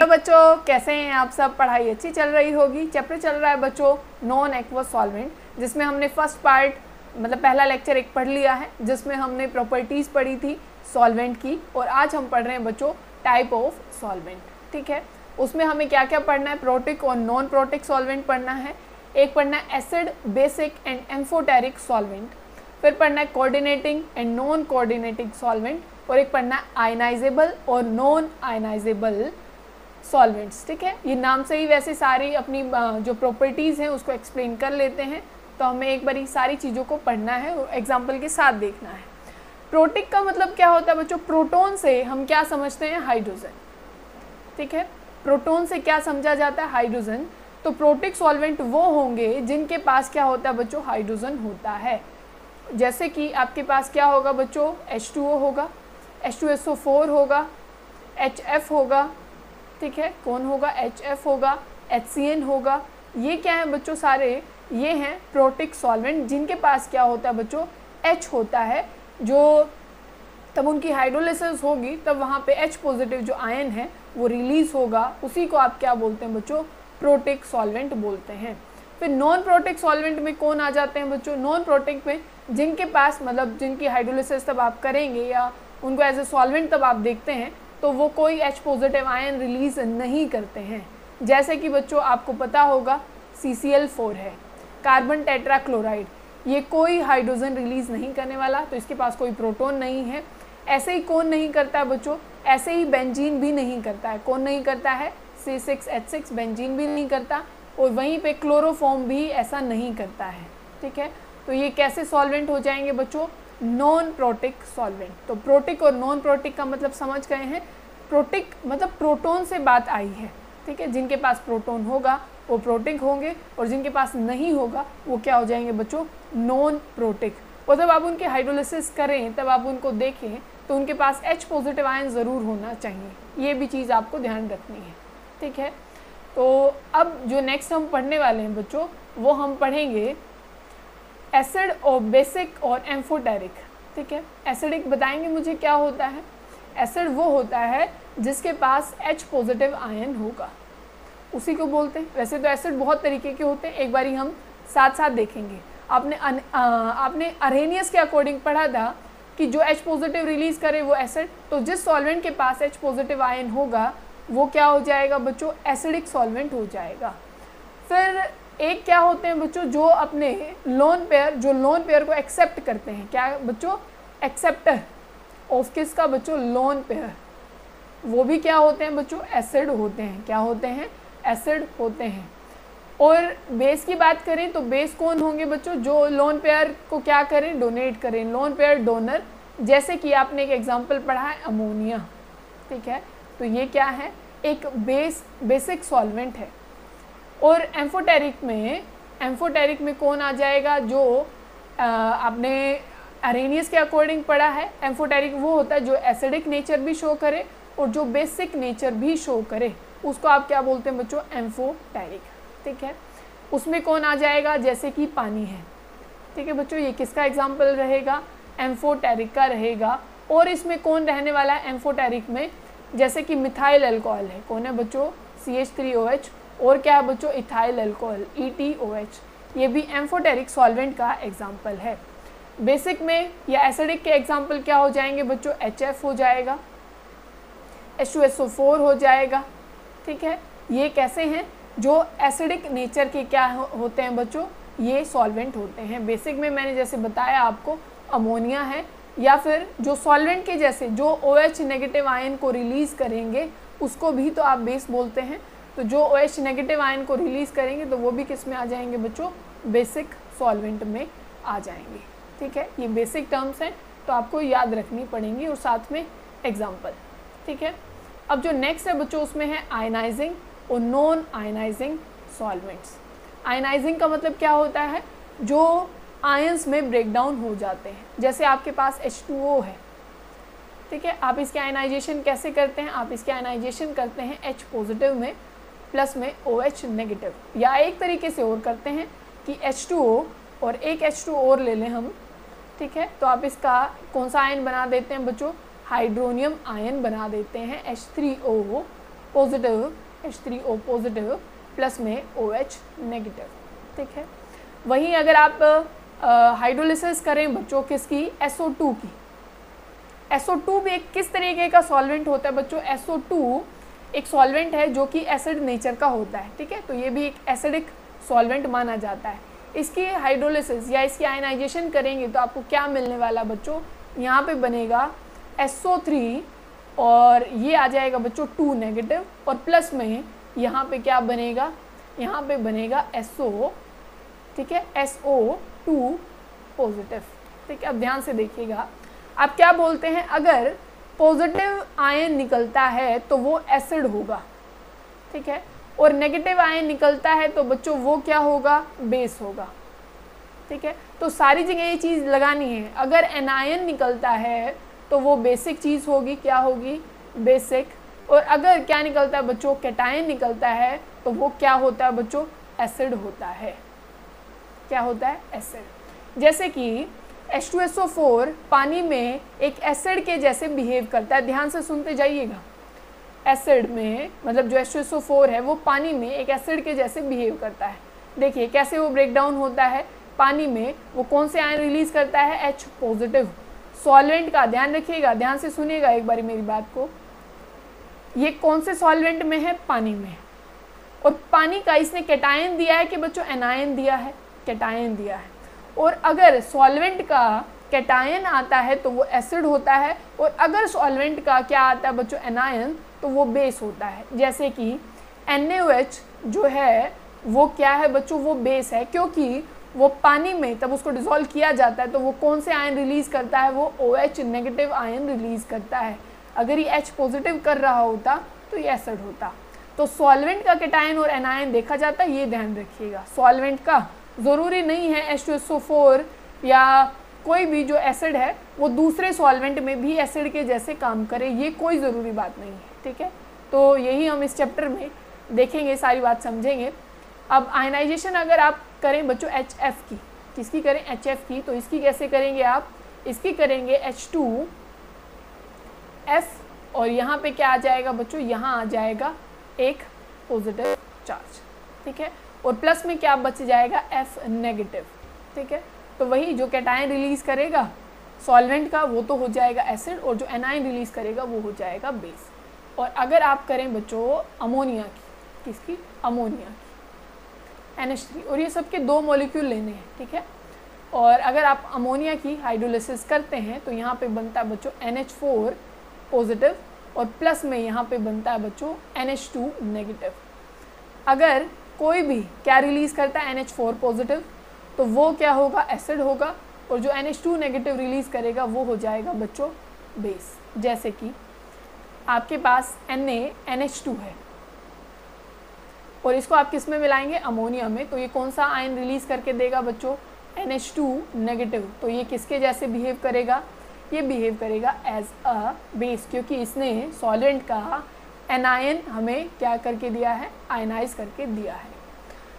Hello बच्चों, कैसे हैं आप सब। पढ़ाई अच्छी चल रही होगी। चैप्टर चल रहा है बच्चों नॉन एक्वस सॉल्वेंट, जिसमें हमने फर्स्ट पार्ट मतलब पहला लेक्चर एक पढ़ लिया है, जिसमें हमने प्रॉपर्टीज़ पढ़ी थी सॉल्वेंट की। और आज हम पढ़ रहे हैं बच्चों टाइप ऑफ सॉल्वेंट। ठीक है, उसमें हमें क्या क्या पढ़ना है, प्रोटिक और नॉन प्रोटिक सॉल्वेंट पढ़ना है। एक पढ़ना है acid, basic and amphoteric solvent. फिर पढ़ना है coordinating and non coordinating solvent. और एक पढ़ना है आयनाइजेबल और नॉन आयनाइजेबल सॉल्वेंट्स। ठीक है, ये नाम से ही वैसे सारी अपनी जो प्रॉपर्टीज़ हैं उसको एक्सप्लेन कर लेते हैं, तो हमें एक बार सारी चीज़ों को पढ़ना है और एग्जाम्पल के साथ देखना है। प्रोटिक का मतलब क्या होता है बच्चों, प्रोटॉन से हम क्या समझते हैं, हाइड्रोजन। ठीक है, प्रोटॉन से क्या समझा जाता है, हाइड्रोजन। तो प्रोटिक सॉल्वेंट वो होंगे जिनके पास क्या होता है बच्चों, हाइड्रोजन होता है। जैसे कि आपके पास क्या होगा बच्चों, H2O होगा, H2SO4 होगा, HF होगा। ठीक है, कौन होगा, HF होगा, HCN होगा। ये क्या है बच्चों, सारे ये हैं प्रोटिक सॉल्वेंट जिनके पास क्या होता है बच्चों, H होता है। जो तब उनकी हाइड्रोलिसिस होगी तब वहाँ पे H पॉजिटिव जो आयन है वो रिलीज होगा, उसी को आप क्या बोलते हैं बच्चों, प्रोटिक सॉल्वेंट बोलते हैं। फिर नॉन प्रोटिक सॉल्वेंट में कौन आ जाते हैं बच्चों, नॉन प्रोटिक में जिनके पास मतलब जिनकी हाइड्रोलिसिस तब आप करेंगे या उनको एज ए सॉल्वेंट तब आप देखते हैं तो वो कोई H पॉजिटिव आयन रिलीज नहीं करते हैं। जैसे कि बच्चों आपको पता होगा CCl4 है, कार्बन टेट्राक्लोराइड, ये कोई हाइड्रोजन रिलीज नहीं करने वाला, तो इसके पास कोई प्रोटॉन नहीं है। ऐसे ही कौन नहीं करता है बच्चों, ऐसे ही बेंजीन भी नहीं करता है। कौन नहीं करता है, C6H6 बेंजीन भी नहीं करता, और वहीं पे क्लोरोफॉर्म भी ऐसा नहीं करता है। ठीक है, तो ये कैसे सॉल्वेंट हो जाएंगे बच्चों, नॉन प्रोटिक सॉल्वेंट। तो प्रोटिक और नॉन प्रोटिक का मतलब समझ गए हैं। प्रोटिक मतलब प्रोटॉन से बात आई है। ठीक है, जिनके पास प्रोटॉन होगा वो प्रोटिक होंगे, और जिनके पास नहीं होगा वो क्या हो जाएंगे बच्चों, नॉन प्रोटिक। और जब आप उनकी हाइड्रोलिसिस करें तब आप उनको देखें तो उनके पास H पॉजिटिव आयन ज़रूर होना चाहिए, ये भी चीज़ आपको ध्यान रखनी है। ठीक है, तो अब जो नेक्स्ट हम पढ़ने वाले हैं बच्चों, वो हम पढ़ेंगे एसिड और बेसिक और एम्फोटेरिक। ठीक है, एसिडिक बताएंगे मुझे क्या होता है। एसिड वो होता है जिसके पास H पॉजिटिव आयन होगा, उसी को बोलते हैं। वैसे तो एसिड बहुत तरीके के होते हैं, एक बारी हम साथ साथ देखेंगे। आपने अरेनियस के अकॉर्डिंग पढ़ा था कि जो H पॉजिटिव रिलीज करे वो एसिड, तो जिस सॉल्वेंट के पास H पॉजिटिव आयन होगा वो क्या हो जाएगा बच्चों, एसिडिक सॉल्वेंट हो जाएगा। फिर एक क्या होते हैं बच्चों, जो अपने लोन पेयर को एक्सेप्ट करते हैं, क्या बच्चों, एक्सेप्टर ऑफ किसका बच्चों, लोन पेयर, वो भी क्या होते हैं बच्चों, एसिड होते हैं। क्या होते हैं, एसिड होते हैं। और बेस की बात करें तो बेस कौन होंगे बच्चों, जो लोन पेयर को क्या करें, डोनेट करें, लोन पेयर डोनर। जैसे कि आपने एक एग्जांपल पढ़ा है अमोनिया। ठीक है, तो ये क्या है, एक बेसिक सॉल्वेंट है। और एम्फोटेरिक में कौन आ जाएगा, जो आपने अरेनियस के अकॉर्डिंग पढ़ा है। एम्फोटेरिक वो होता है जो एसिडिक नेचर भी शो करे और जो बेसिक नेचर भी शो करे, उसको आप क्या बोलते हैं बच्चों, एम्फोटेरिक। ठीक है, उसमें कौन आ जाएगा, जैसे कि पानी है। ठीक है बच्चों, ये किसका एग्जाम्पल रहेगा, एम्फोटेरिक का रहेगा। और इसमें कौन रहने वाला है एम्फोटेरिक में, जैसे कि मिथाइल अल्कोहल है, कौन है बच्चों, CH3OH। और क्या है बच्चों, इथाइल अल्कोहल, ETOH, ये भी एम्फोटेरिक सॉल्वेंट का एग्जाम्पल है। बेसिक में या एसिडिक के एग्जाम्पल क्या हो जाएंगे बच्चों, HF हो जाएगा, H2SO4 हो जाएगा। ठीक है, ये कैसे हैं, जो एसिडिक नेचर के क्या होते हैं बच्चों, ये सॉल्वेंट होते हैं। बेसिक में मैंने जैसे बताया आपको अमोनिया है, या फिर जो सॉल्वेंट के जैसे जो OH नेगेटिव आयन को रिलीज़ करेंगे उसको भी तो आप बेस बोलते हैं। तो जो OH नेगेटिव आयन को रिलीज़ करेंगे तो वो भी किस में आ जाएंगे बच्चों, बेसिक सॉल्वेंट में आ जाएंगे। ठीक है, ये बेसिक टर्म्स हैं तो आपको याद रखनी पड़ेंगी, और साथ में एग्जाम्पल। ठीक है, अब जो नेक्स्ट है बच्चों उसमें है आयनाइजिंग और नॉन आयनाइजिंग सॉल्वेंट्स। आयनाइजिंग का मतलब क्या होता है, जो आयंस में ब्रेक डाउन हो जाते हैं। जैसे आपके पास H2O है, ठीक है, आप इसके आयनाइजेशन कैसे करते हैं, आप इसके आयनाइजेशन करते हैं H पॉजिटिव में प्लस में OH नेगेटिव, या एक तरीके से और करते हैं कि H2O और एक H2O और ले लें हम। ठीक है, तो आप इसका कौन सा आयन बना देते हैं बच्चों, हाइड्रोनियम आयन बना देते हैं H3O positive H3O positive plus में OH नेगेटिव, ठीक है। वहीं अगर आप हाइड्रोलिसिस करें बच्चों किसकी, SO2 की, SO2 भी एक किस तरीके का सॉल्वेंट होता है बच्चों, SO2 एक सॉल्वेंट है जो कि एसिड नेचर का होता है, ठीक है। तो ये भी एक एसिडिक सॉल्वेंट माना जाता है। इसकी हाइड्रोलिसिस या इसकी आयनाइजेशन करेंगे तो आपको क्या मिलने वाला बच्चों, यहाँ पे बनेगा SO3 और ये आ जाएगा बच्चों 2 नेगेटिव, और प्लस में यहाँ पे क्या बनेगा, यहाँ पे बनेगा SO, ठीक है, SO2 पॉजिटिव, ठीक है। अब ध्यान से देखिएगा, आप क्या बोलते हैं, अगर पॉजिटिव आयन निकलता है तो वो एसिड होगा, ठीक है, और नेगेटिव आयन निकलता है तो बच्चों वो क्या होगा, बेस होगा, ठीक है। तो सारी जगह ये चीज़ लगानी है, अगर एनायन निकलता है तो वो बेसिक चीज़ होगी, क्या होगी, बेसिक, और अगर क्या निकलता है बच्चों, कैटायन निकलता है तो वो क्या होता है बच्चों, एसिड होता है, क्या होता है, एसिड। जैसे कि H2SO4 पानी में एक एसिड के जैसे बिहेव करता है, ध्यान से सुनते जाइएगा। एसिड में मतलब जो H2SO4 है वो पानी में एक एसिड के जैसे बिहेव करता है। देखिए कैसे वो ब्रेक डाउन होता है, पानी में वो कौन से आयन रिलीज करता है, H पॉजिटिव सॉल्वेंट का, ध्यान रखिएगा, ध्यान से सुनिएगा एक बारी मेरी बात को। ये कौन से सॉल्वेंट में है, पानी में, और पानी का इसने कैटायन दिया है कि बच्चों एनायन दिया है, कैटायन दिया है। और अगर सॉल्वेंट का कैटायन आता है तो वो एसिड होता है, और अगर सॉल्वेंट का क्या आता है बच्चों, एनायन, तो वो बेस होता है। जैसे कि NaOH जो है वो क्या है बच्चों, वो बेस है, क्योंकि वो पानी में तब उसको डिसॉल्व किया जाता है तो वो कौन से आयन रिलीज करता है, वो OH नेगेटिव आयन रिलीज करता है। अगर ये H पॉजिटिव कर रहा होता तो ये एसिड होता। तो सॉल्वेंट का कैटायन और एनायन देखा जाता है, ये ध्यान रखिएगा। सॉल्वेंट का ज़रूरी नहीं है H2SO4 या कोई भी जो एसिड है वो दूसरे सॉल्वेंट में भी एसिड के जैसे काम करे, ये कोई ज़रूरी बात नहीं है, ठीक है। तो यही हम इस चैप्टर में देखेंगे, सारी बात समझेंगे। अब आयनाइजेशन अगर आप करें बच्चों HF की, किसकी करें, HF की, तो इसकी कैसे करेंगे आप, इसकी करेंगे H2F, और यहाँ पे क्या आ जाएगा बच्चों, यहाँ आ जाएगा एक पॉजिटिव चार्ज, ठीक है, और प्लस में क्या बच जाएगा, F नेगेटिव, ठीक है। तो वही जो कैटायन रिलीज करेगा सॉल्वेंट का वो तो हो जाएगा एसिड, और जो एनायन रिलीज करेगा वो हो जाएगा बेस। और अगर आप करें बच्चों अमोनिया की, किसकी, अमोनिया की, NH3, और ये सबके 2 मॉलिक्यूल लेने हैं, ठीक है। और अगर आप अमोनिया की हाइड्रोलिसिस करते हैं तो यहाँ पे बनता है बच्चों NH4 पॉजिटिव, और प्लस में यहाँ पे बनता है बच्चों NH2 नेगेटिव। अगर कोई भी क्या रिलीज करता है, NH4 पॉजिटिव, तो वो क्या होगा, एसिड होगा, और जो NH2 नेगेटिव रिलीज करेगा वो हो जाएगा बच्चों बेस। जैसे कि आपके पास NaNH2 है और इसको आप किस में मिलाएंगे, अमोनिया में, तो ये कौन सा आयन रिलीज करके देगा बच्चों, NH2 नेगेटिव। तो ये किसके जैसे बिहेव करेगा, ये बिहेव करेगा एज अ बेस, क्योंकि इसने सॉल्वेंट का एनायन हमें क्या करके दिया है, आयनाइज करके दिया है।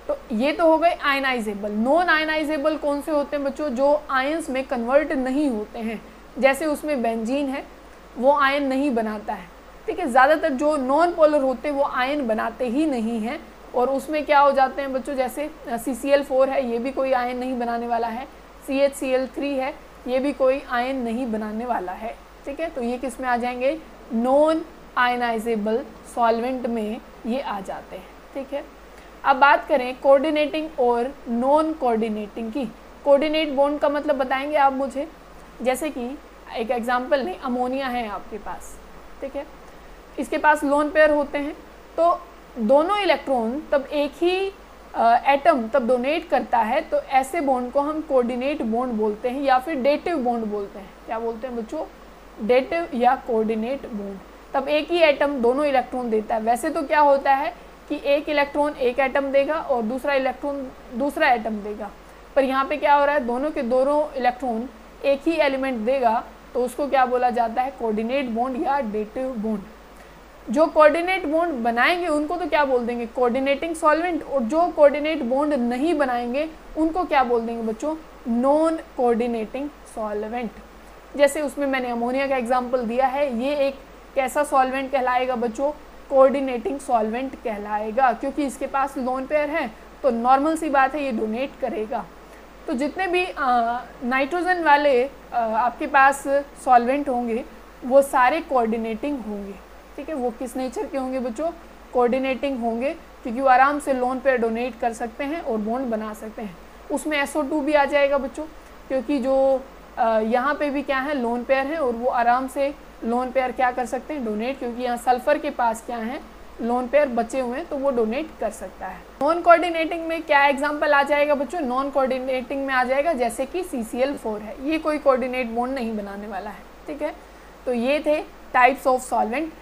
तो ये तो हो गए आयनाइजेबल। नॉन आयनाइजेबल कौन से होते हैं बच्चों, जो आयंस में कन्वर्ट नहीं होते हैं, जैसे उसमें बेंजीन है वो आयन नहीं बनाता है, ठीक है। ज़्यादातर जो नॉन पोलर होते हैं वो आयन बनाते ही नहीं हैं, और उसमें क्या हो जाते हैं बच्चों, जैसे CCl4 है, ये भी कोई आयन नहीं बनाने वाला है, CHCl3 है, ये भी कोई आयन नहीं बनाने वाला है, ठीक है। तो ये किस में आ जाएंगे, नॉन आयनाइजेबल सॉल्वेंट में ये आ जाते हैं, ठीक है। अब बात करें कोऑर्डिनेटिंग और नॉन कोऑर्डिनेटिंग की। कोऑर्डिनेट बॉन्ड का मतलब बताएंगे आप मुझे, जैसे कि एक एग्जांपल लें, अमोनिया है आपके पास, ठीक है, इसके पास लोन पेयर होते हैं, तो दोनों इलेक्ट्रॉन तब एक ही एटम तब डोनेट करता है, तो ऐसे बॉन्ड को हम कोऑर्डिनेट बॉन्ड बोलते हैं, या फिर डेटिव बॉन्ड बोलते हैं। क्या बोलते हैं बच्चों, डेटिव या कोऑर्डिनेट बॉन्ड। तब एक ही एटम दोनों इलेक्ट्रॉन देता है। वैसे तो क्या होता है कि एक इलेक्ट्रॉन एक एटम देगा और दूसरा इलेक्ट्रॉन दूसरा एटम देगा, पर यहाँ पे क्या हो रहा है, दोनों के दोनों इलेक्ट्रॉन एक ही एलिमेंट देगा, तो उसको क्या बोला जाता है, कोऑर्डिनेट बॉन्ड या डेटिव बॉन्ड। जो कोऑर्डिनेट बॉन्ड बनाएंगे उनको तो क्या बोल देंगे, कोऑर्डिनेटिंग सॉल्वेंट, और जो कोऑर्डिनेट बॉन्ड नहीं बनाएंगे उनको क्या बोल देंगे बच्चों, नॉन कोऑर्डिनेटिंग सॉल्वेंट। जैसे उसमें मैंने अमोनिया का एग्जांपल दिया है, ये एक कैसा सॉल्वेंट कहलाएगा बच्चों, कोऑर्डिनेटिंग सॉल्वेंट कहलाएगा, क्योंकि इसके पास लोन पेयर है तो नॉर्मल सी बात है ये डोनेट करेगा। तो जितने भी नाइट्रोजन वाले आपके पास सॉल्वेंट होंगे वो सारे कोऑर्डिनेटिंग होंगे, ठीक है। वो किस नेचर के होंगे बच्चों? कोऑर्डिनेटिंग होंगे, क्योंकि वो आराम से लोन पेयर डोनेट कर सकते हैं और बॉन्ड बना सकते हैं। उसमें SO2 भी आ जाएगा बच्चों, क्योंकि जो यहाँ पे भी क्या है, लोन पेयर है और वो आराम से लोन पेयर क्या कर सकते हैं? डोनेट, क्योंकि यहाँ सल्फर के पास क्या है, लोन पेयर बचे हुए हैं, तो वो डोनेट कर सकता है। नॉन कोऑर्डिनेटिंग में क्या एग्जांपल आ जाएगा बच्चों? नॉन कोऑर्डिनेटिंग में आ जाएगा जैसे कि CCl4 है, ये कोई कोऑर्डिनेट बॉन्ड नहीं बनाने वाला है, ठीक है। तो ये थे टाइप्स ऑफ सॉल्वेंट।